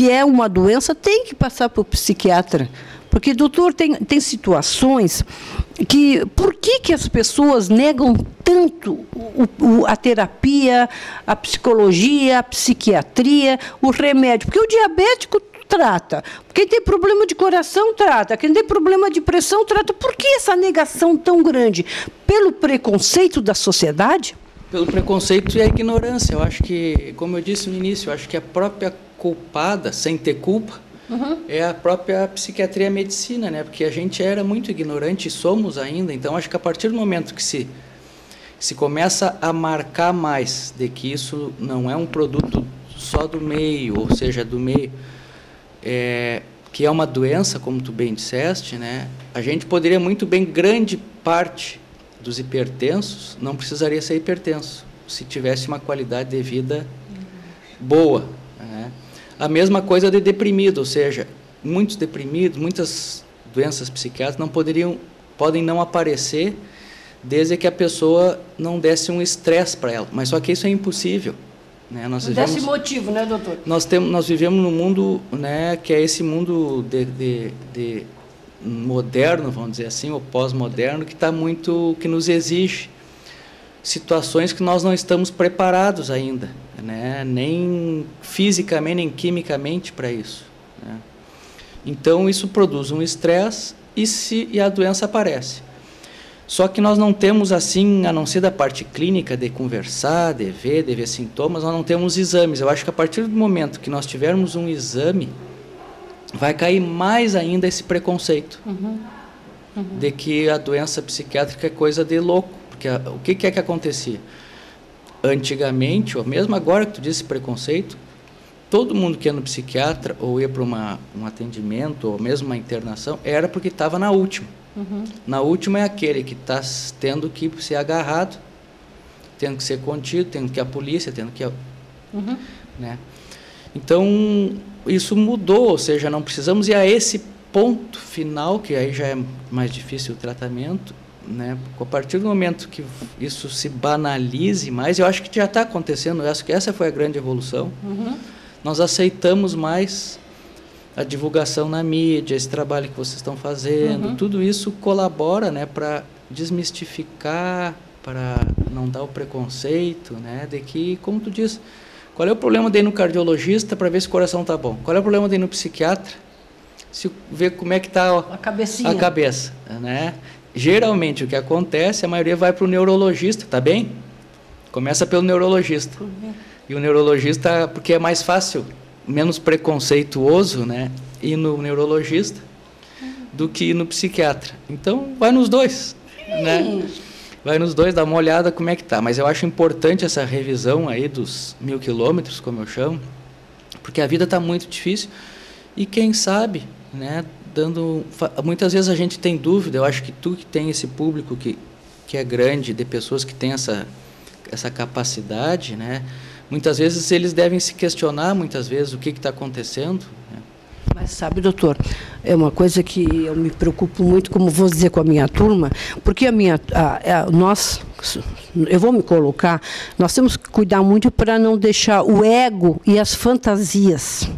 que é uma doença, tem que passar para o psiquiatra. Porque, doutor, tem situações que... Por que as pessoas negam tanto a terapia, a psicologia, a psiquiatria, o remédio? Porque o diabético trata. Quem tem problema de coração, trata. Quem tem problema de pressão, trata. Por que essa negação tão grande? Pelo preconceito da sociedade? Pelo preconceito e a ignorância. Eu acho que, como eu disse no início, eu acho que a própria culpada, sem ter culpa, é a própria psiquiatria e a medicina, né? Porque a gente era muito ignorante e somos ainda. Então, acho que a partir do momento que se começa a marcar mais de que isso não é um produto só do meio, ou seja, do meio... que é uma doença, como tu bem disseste, né? A gente poderia muito bem, grande parte dos hipertensos não precisaria ser hipertenso, se tivesse uma qualidade de vida boa, né? A mesma coisa de deprimido, ou seja, muitos deprimidos, muitas doenças psiquiátricas podem não aparecer desde que a pessoa não desse um estresse para ela, mas só que isso é impossível. Né? Nós vivemos, desse motivo, né, doutor? Nós vivemos num mundo, né, que é esse mundo de moderno, vamos dizer assim, ou pós-moderno, que que nos exige situações que nós não estamos preparados ainda, né? Nem fisicamente, nem quimicamente para isso. Né? Então, isso produz um estresse e a doença aparece. Só que nós não temos, assim, a não ser da parte clínica, de conversar, de ver sintomas, nós não temos exames. Eu acho que a partir do momento que nós tivermos um exame, vai cair mais ainda esse preconceito de que a doença psiquiátrica é coisa de louco. Porque o que é que acontecia? Antigamente, ou mesmo agora que tu disse preconceito, todo mundo que ia no psiquiatra ou ia para um atendimento ou mesmo uma internação, era porque estava na última. Na última é aquele que está tendo que ser agarrado, tendo que ser contido, tendo que ir à polícia, tendo que ir... Né? Então, isso mudou, ou seja, não precisamos ir a esse ponto final, que aí já é mais difícil o tratamento, né? A partir do momento que isso se banalize mais, eu acho que já está acontecendo, eu acho que essa foi a grande evolução, nós aceitamos mais a divulgação na mídia, esse trabalho que vocês estão fazendo, tudo isso colabora, né, para desmistificar, para não dar o preconceito, né, de que, como tu disse, qual é o problema de ir no cardiologista para ver se o coração está bom? Qual é o problema de ir no psiquiatra? Se ver como é que está a cabeça, né? Geralmente o que acontece, a maioria vai para o neurologista, tá bem? Começa pelo neurologista. E o neurologista, porque é mais fácil, menos preconceituoso, né, ir no neurologista do que ir no psiquiatra. Então, vai nos dois, né? Vai nos dois, dá uma olhada como é que tá. Mas eu acho importante essa revisão aí dos 1000 quilômetros, como eu chamo, porque a vida está muito difícil e quem sabe, né, muitas vezes a gente tem dúvida. Eu acho que tu que tem esse público que é grande, de pessoas que têm essa capacidade, né, muitas vezes eles devem se questionar, muitas vezes, o que está acontecendo. Né? Mas sabe, doutor, é uma coisa que eu me preocupo muito, como vou dizer com a minha turma, porque eu vou me colocar, nós temos que cuidar muito para não deixar o ego e as fantasias.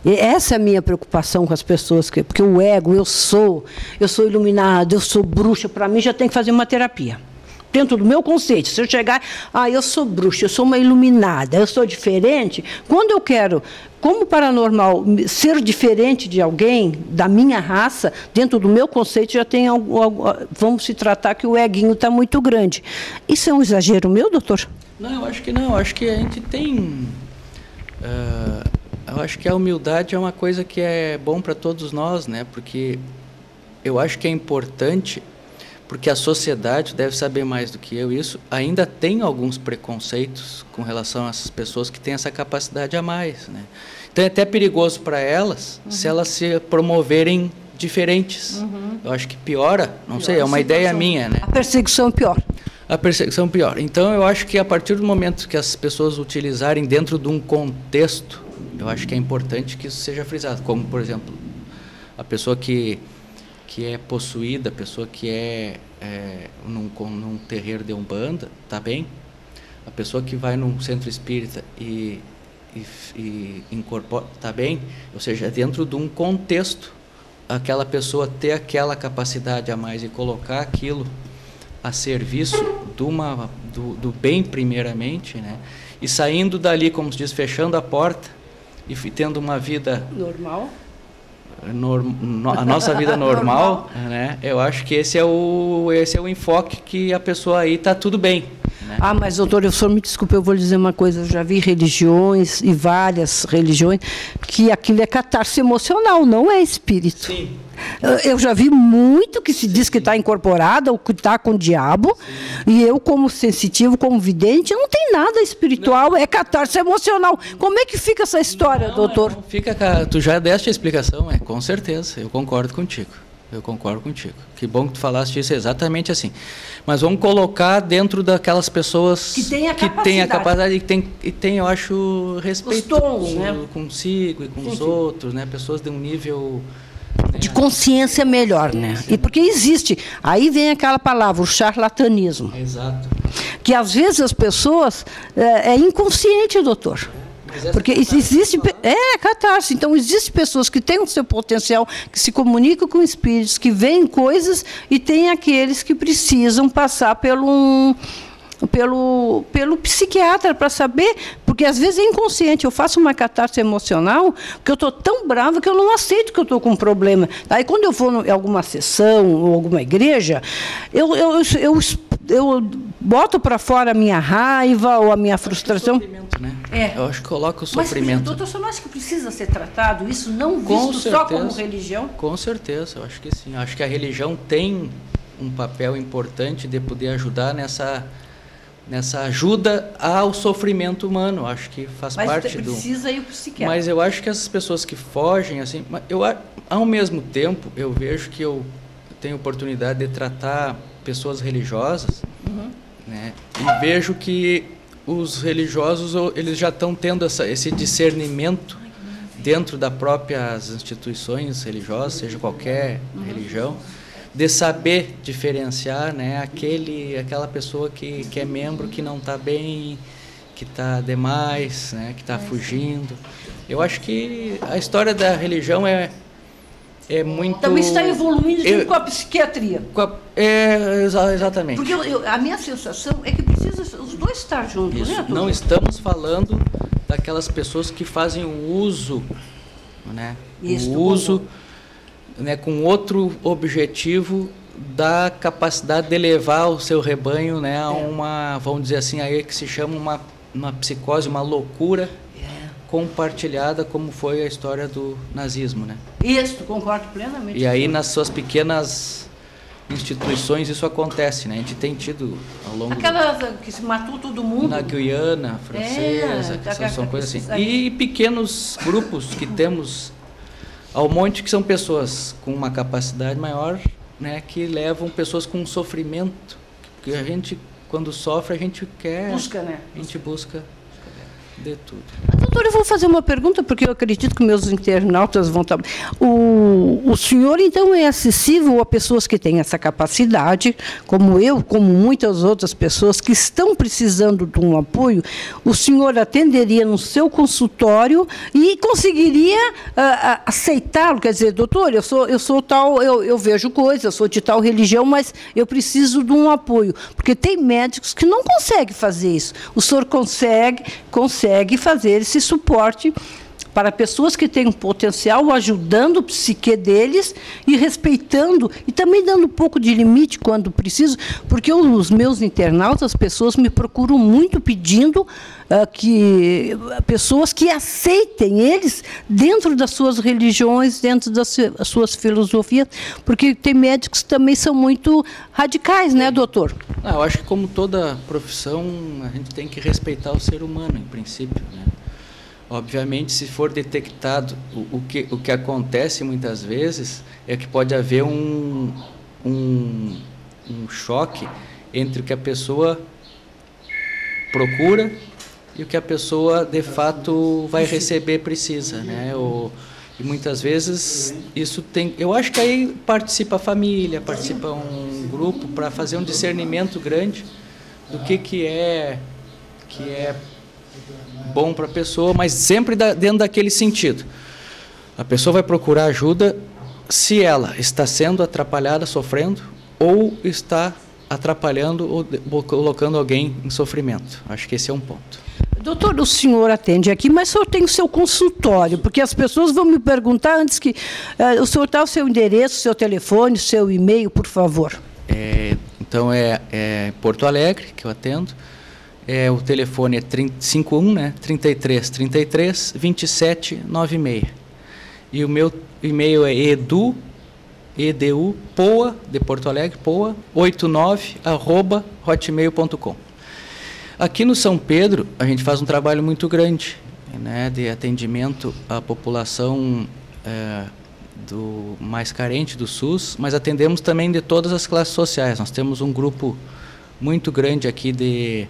E essa é a minha preocupação com as pessoas, porque o ego, eu sou iluminado, eu sou bruxa, para mim já tem que fazer uma terapia. Dentro do meu conceito, se eu chegar, eu sou bruxa, eu sou uma iluminada, eu sou diferente, quando eu quero, como paranormal, ser diferente de alguém, da minha raça, dentro do meu conceito já tem vamos se tratar que o eguinho está muito grande. Isso é um exagero meu, doutor? Não, eu acho que não, eu acho que a gente tem... eu acho que a humildade é uma coisa que é bom para todos nós, né? Porque eu acho que é importante... porque a sociedade deve saber mais do que eu isso, ainda tem alguns preconceitos com relação a essas pessoas que têm essa capacidade a mais, né? Então é até perigoso para elas se elas se promoverem diferentes. Eu acho que piora, não sei, é uma ideia minha, né? A perseguição pior. A perseguição pior. Então eu acho que a partir do momento que as pessoas utilizarem dentro de um contexto, eu acho que é importante que isso seja frisado, como, por exemplo, a pessoa que é possuída, a pessoa que num terreiro de Umbanda, tá bem? A pessoa que vai num centro espírita e e incorpora, tá bem? Ou seja, dentro de um contexto, aquela pessoa ter aquela capacidade a mais e colocar aquilo a serviço do bem primeiramente, né? E saindo dali, como se diz, fechando a porta e tendo uma vida normal, a nossa vida normal, né? Eu acho que esse é o enfoque que a pessoa aí está tudo bem, né? Ah, mas doutor, o senhor me desculpe, eu vou lhe dizer uma coisa, eu já vi religiões e várias religiões que aquilo é catarse emocional, não é espírito. Sim. Eu já vi muito que se diz que está incorporada ou que está com o diabo, e eu, como sensitivo, como vidente, não tem nada espiritual, não. É catarse emocional. Como é que fica essa história, doutor? Não fica, tu já deste a explicação, com certeza, eu concordo contigo. Que bom que tu falaste isso, exatamente assim. Mas vamos colocar dentro daquelas pessoas que têm a capacidade e tem, eu acho, respeito tons, né? Consigo e com os outros, né? Pessoas de um nível de consciência melhor, né? E porque existe, aí vem aquela palavra, o charlatanismo. Exato. Que às vezes as pessoas é inconsciente, doutor. Porque existe catarse. Então existem pessoas que têm o seu potencial, que se comunicam com espíritos, que veem coisas, e tem aqueles que precisam passar pelo psiquiatra para saber, porque às vezes é inconsciente. Eu faço uma catarse emocional porque eu estou tão brava que eu não aceito que eu estou com um problema. Aí quando eu vou em alguma sessão ou alguma igreja, eu boto para fora a minha raiva ou a minha frustração. Né? Eu acho que coloca o sofrimento. Mas, doutor, você não acha que precisa ser tratado isso, não visto só como religião? Com certeza, eu acho que sim. Eu acho que a religião tem um papel importante de poder ajudar nessa ajuda ao sofrimento humano. Eu acho que faz parte do... Mas precisa ir para o psiquiatra. Mas eu acho que essas pessoas que fogem, assim, ao mesmo tempo, eu vejo que eu tenho oportunidade de tratar pessoas religiosas, né? E vejo que os religiosos, eles já estão tendo esse discernimento dentro das próprias instituições religiosas, seja qualquer religião, de saber diferenciar, né, aquela pessoa que é membro, que não está bem, que está demais, né, que está fugindo. Eu acho que a história da religião é muito... Também está evoluindo junto com a psiquiatria. Exatamente. Porque a minha sensação é que precisa os dois estar juntos. Isso. Né, não estamos falando daquelas pessoas que fazem o uso, né, né, com outro objetivo da capacidade de levar o seu rebanho, né, a uma, vamos dizer assim, aí que se chama uma psicose, uma loucura compartilhada, como foi a história do nazismo, né? Isso, concordo plenamente. E aí nas suas pequenas instituições isso acontece, né? A gente tem tido ao longo que se matou todo mundo na Guiana Francesa, que são coisas assim. E pequenos grupos que temos ao monte, que são pessoas com uma capacidade maior, né, que levam pessoas com um sofrimento, porque a gente, quando sofre, a gente quer... Busca, né? A gente busca de tudo. Doutor, eu vou fazer uma pergunta, porque eu acredito que meus internautas vão estar... O senhor, então, é acessível a pessoas que têm essa capacidade, como eu, como muitas outras pessoas que estão precisando de um apoio. O senhor atenderia no seu consultório e conseguiria aceitá-lo? Quer dizer, doutor, eu sou tal, eu vejo coisas, eu sou de tal religião, mas eu preciso de um apoio. Porque tem médicos que não conseguem fazer isso. O senhor consegue fazer esse suporte para pessoas que têm um potencial, ajudando o psique deles e respeitando, e também dando um pouco de limite quando preciso, porque os meus internautas, as pessoas me procuram muito pedindo que pessoas que aceitem eles dentro das suas religiões, dentro das suas filosofias, porque tem médicos que também são muito radicais, né, doutor? Eu acho que, como toda profissão, a gente tem que respeitar o ser humano, em princípio, né? Obviamente, se for detectado, o que acontece muitas vezes é que pode haver um choque entre o que a pessoa procura e o que a pessoa, de fato, vai receber, precisa, né? E muitas vezes isso tem... Eu acho que aí participa a família, participa um grupo para fazer um discernimento grande do que é bom para a pessoa, mas sempre dentro daquele sentido. A pessoa vai procurar ajuda se ela está sendo atrapalhada, sofrendo, ou está atrapalhando ou colocando alguém em sofrimento. Acho que esse é um ponto. Doutor, o senhor atende aqui, mas o senhor tem o seu consultório, porque as pessoas vão me perguntar antes que... o senhor dá o seu endereço, seu telefone, seu e-mail, por favor. Então, é Porto Alegre, que eu atendo. O telefone é 51, né? 33 33 27 96. E o meu e-mail é poa, de Porto Alegre, poa, 89, @hotmail.com. Aqui no São Pedro, a gente faz um trabalho muito grande, né, de atendimento à população do mais carente do SUS, mas atendemos também de todas as classes sociais. Nós temos um grupo muito grande aqui de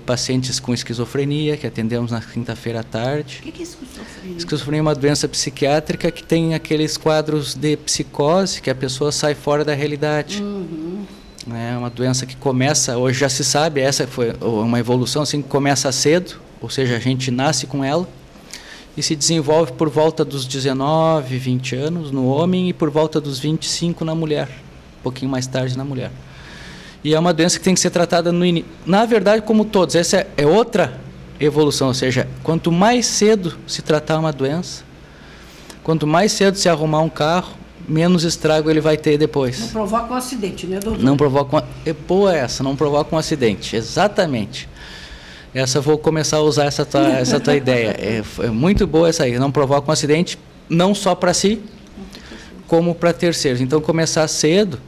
pacientes com esquizofrenia, que atendemos na quinta-feira à tarde. O que é esquizofrenia? Esquizofrenia é uma doença psiquiátrica que tem aqueles quadros de psicose, que a pessoa sai fora da realidade. É uma doença que começa, hoje já se sabe, essa foi uma evolução assim, que começa cedo, ou seja, a gente nasce com ela e se desenvolve por volta dos 19, 20 anos no homem e por volta dos 25 na mulher, um pouquinho mais tarde na mulher. E é uma doença que tem que ser tratada no início. Na verdade, como todos, essa é outra evolução, ou seja, quanto mais cedo se tratar uma doença, quanto mais cedo se arrumar um carro, menos estrago ele vai ter depois. Não provoca um acidente, né, doutor? Não provoca é boa essa, não provoca um acidente, exatamente. Essa eu vou começar a usar essa tua ideia. É muito boa essa aí, não provoca um acidente, não só para si, como para terceiros. Então, começar cedo,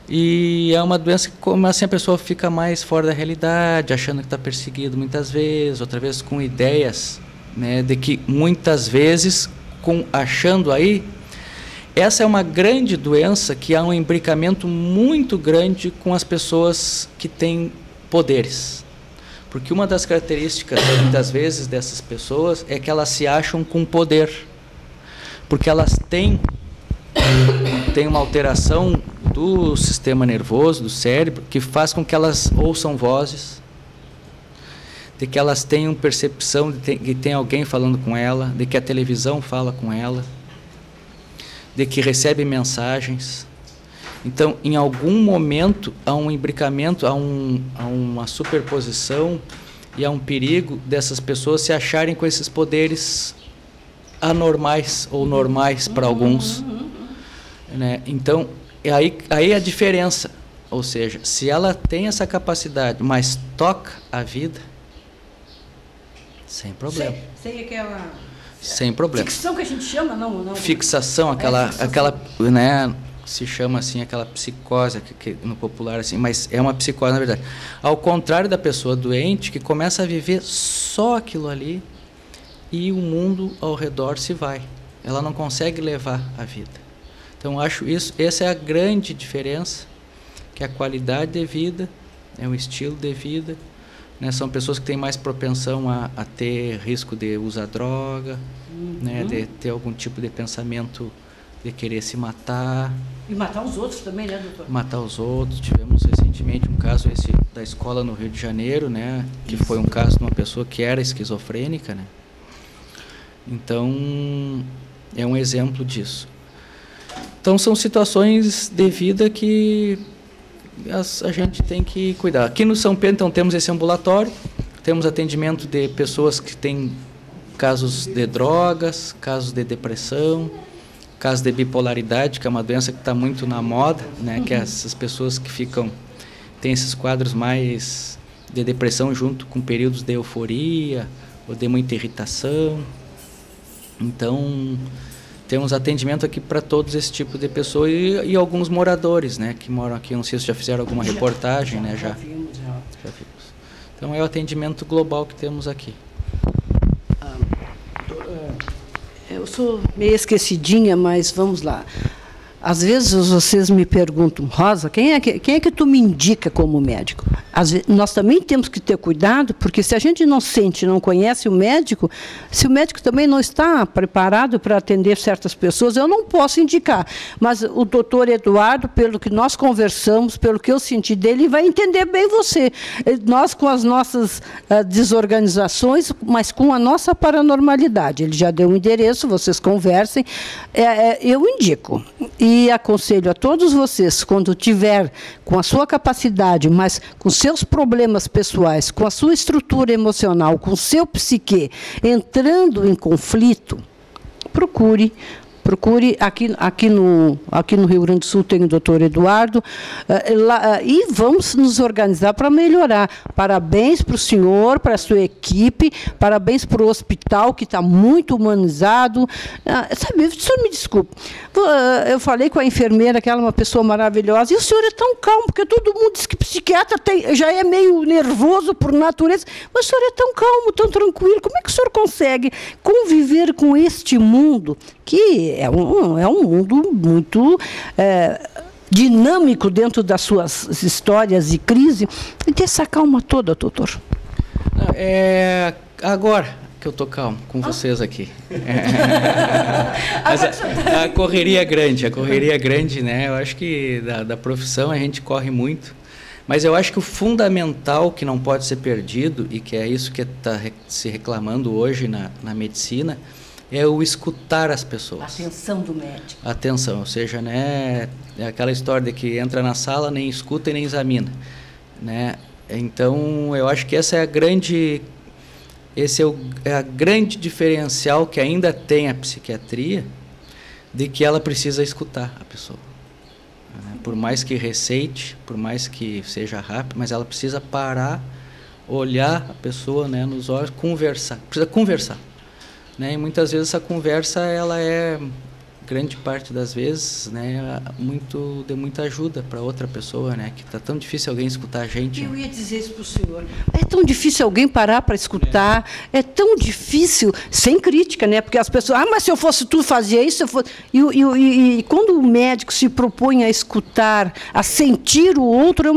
e é uma doença que, como assim, a pessoa fica mais fora da realidade, achando que está perseguido muitas vezes, outra vez com ideias, né, de que muitas vezes, achando aí, essa é uma grande doença que há um imbricamento muito grande com as pessoas que têm poderes. Porque uma das características, muitas vezes, dessas pessoas é que elas se acham com poder. Porque elas têm uma alteração do sistema nervoso, do cérebro, que faz com que elas ouçam vozes, de que elas tenham percepção de que tem alguém falando com ela, de que a televisão fala com ela, de que recebe mensagens. Então, em algum momento, há um imbricamento, há uma superposição e há um perigo dessas pessoas se acharem com esses poderes anormais ou normais para alguns. Né? Então, aí a diferença. Ou seja, se ela tem essa capacidade, mas toca a vida, sem problema. Sem aquela... Sem problema. Fixação que a gente chama, não. Fixação, aquela, né, se chama assim, aquela psicose que no popular assim, mas é uma psicose na verdade. Ao contrário da pessoa doente que começa a viver só aquilo ali e o mundo ao redor se vai. Ela não consegue levar a vida. Então acho essa é a grande diferença, que é a qualidade de vida, é o estilo de vida. Né, são pessoas que têm mais propensão a ter risco de usar droga, né, de ter algum tipo de pensamento de querer se matar. E matar os outros também, né, doutor? Matar os outros. Tivemos recentemente um caso da escola no Rio de Janeiro, né, que foi um caso de uma pessoa que era esquizofrênica. Né? Então, é um exemplo disso. Então, são situações de vida que a gente tem que cuidar. Aqui no São Pedro, então, temos esse ambulatório, temos atendimento de pessoas que têm casos de drogas, casos de depressão, casos de bipolaridade, que é uma doença que está muito na moda, né? Que é essas pessoas que têm esses quadros mais de depressão junto com períodos de euforia ou de muita irritação. Então, temos atendimento aqui para todos esse tipo de pessoa e alguns moradores, né, que moram aqui. Não sei se já fizeram alguma reportagem, né? Já vimos. Então, é o atendimento global que temos aqui. Eu sou meio esquecidinha, mas vamos lá. Às vezes vocês me perguntam, Rosa, quem é que tu me indica como médico? Nós também temos que ter cuidado, porque se a gente não sente, não conhece o médico, se o médico também não está preparado para atender certas pessoas, eu não posso indicar. Mas o doutor Eduardo, pelo que nós conversamos, pelo que eu senti dele, vai entender bem você. Nós com as nossas desorganizações, mas com a nossa paranormalidade. Ele já deu um endereço, vocês conversem. Eu indico e aconselho a todos vocês, quando tiver com a sua capacidade, mas com seus problemas pessoais, com a sua estrutura emocional, com o seu psique, entrando em conflito, procure aqui no Rio Grande do Sul tem o doutor Eduardo, e vamos nos organizar para melhorar. Parabéns para o senhor, para a sua equipe, parabéns para o hospital, que está muito humanizado. Sabe, o senhor me desculpe, eu falei com a enfermeira, que ela é uma pessoa maravilhosa, e o senhor é tão calmo, porque todo mundo diz que psiquiatra já é meio nervoso por natureza, mas o senhor é tão calmo, tão tranquilo. Como é que o senhor consegue conviver com este mundo, que é um mundo muito dinâmico dentro das suas histórias e crise, e ter essa calma toda, doutor? Agora que eu estou calmo com vocês aqui. Mas a correria é grande, né? Eu acho que da profissão a gente corre muito, mas eu acho que o fundamental que não pode ser perdido, e que é isso que está se reclamando hoje na medicina, é o escutar as pessoas. A atenção do médico. Atenção, ou seja, né, é aquela história de que entra na sala, nem escuta e nem examina, né? Então, eu acho que esse é a grande diferencial que ainda tem a psiquiatria, de que ela precisa escutar a pessoa. Por mais que receite, por mais que seja rápido, mas ela precisa parar, olhar a pessoa, né, nos olhos, precisa conversar. Né? E muitas vezes essa conversa, ela é, grande parte das vezes, né, de muita ajuda para outra pessoa, né, que está tão difícil alguém escutar a gente. Eu ia dizer isso para o senhor. É tão difícil alguém parar para escutar, é tão difícil, sem crítica, né, porque as pessoas, mas se eu fosse tu, fazia isso, e quando o médico se propõe a escutar, a sentir o outro,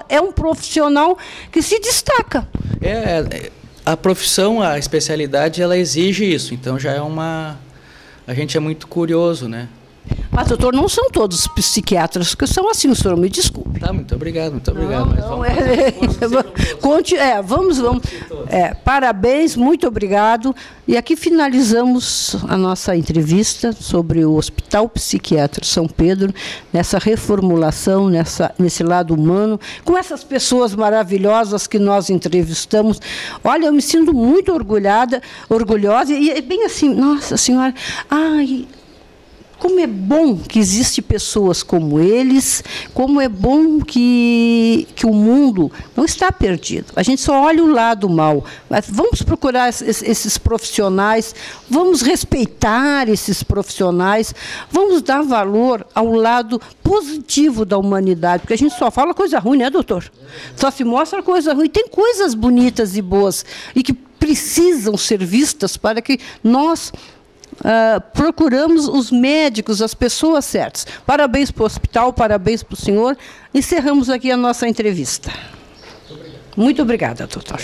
é um profissional que se destaca. A profissão, a especialidade, ela exige isso, então já é a gente é muito curioso, né? Mas, doutor, não são todos psiquiatras que são assim, o senhor me desculpe. Tá, muito obrigado. Vamos. Parabéns, muito obrigado. E aqui finalizamos a nossa entrevista sobre o Hospital Psiquiátrico São Pedro, nessa reformulação, nesse lado humano, com essas pessoas maravilhosas que nós entrevistamos. Olha, eu me sinto muito orgulhosa, e é bem assim, nossa senhora, como é bom que existem pessoas como eles, como é bom que o mundo não está perdido. A gente só olha o lado mal. Mas vamos procurar esses profissionais, vamos respeitar esses profissionais, vamos dar valor ao lado positivo da humanidade, porque a gente só fala coisa ruim, né, doutor? Só se mostra coisa ruim. Tem coisas bonitas e boas e que precisam ser vistas para que nós procuramos os médicos, as pessoas certas. Parabéns para o hospital, parabéns para o senhor. Encerramos aqui a nossa entrevista. Muito obrigada, doutor.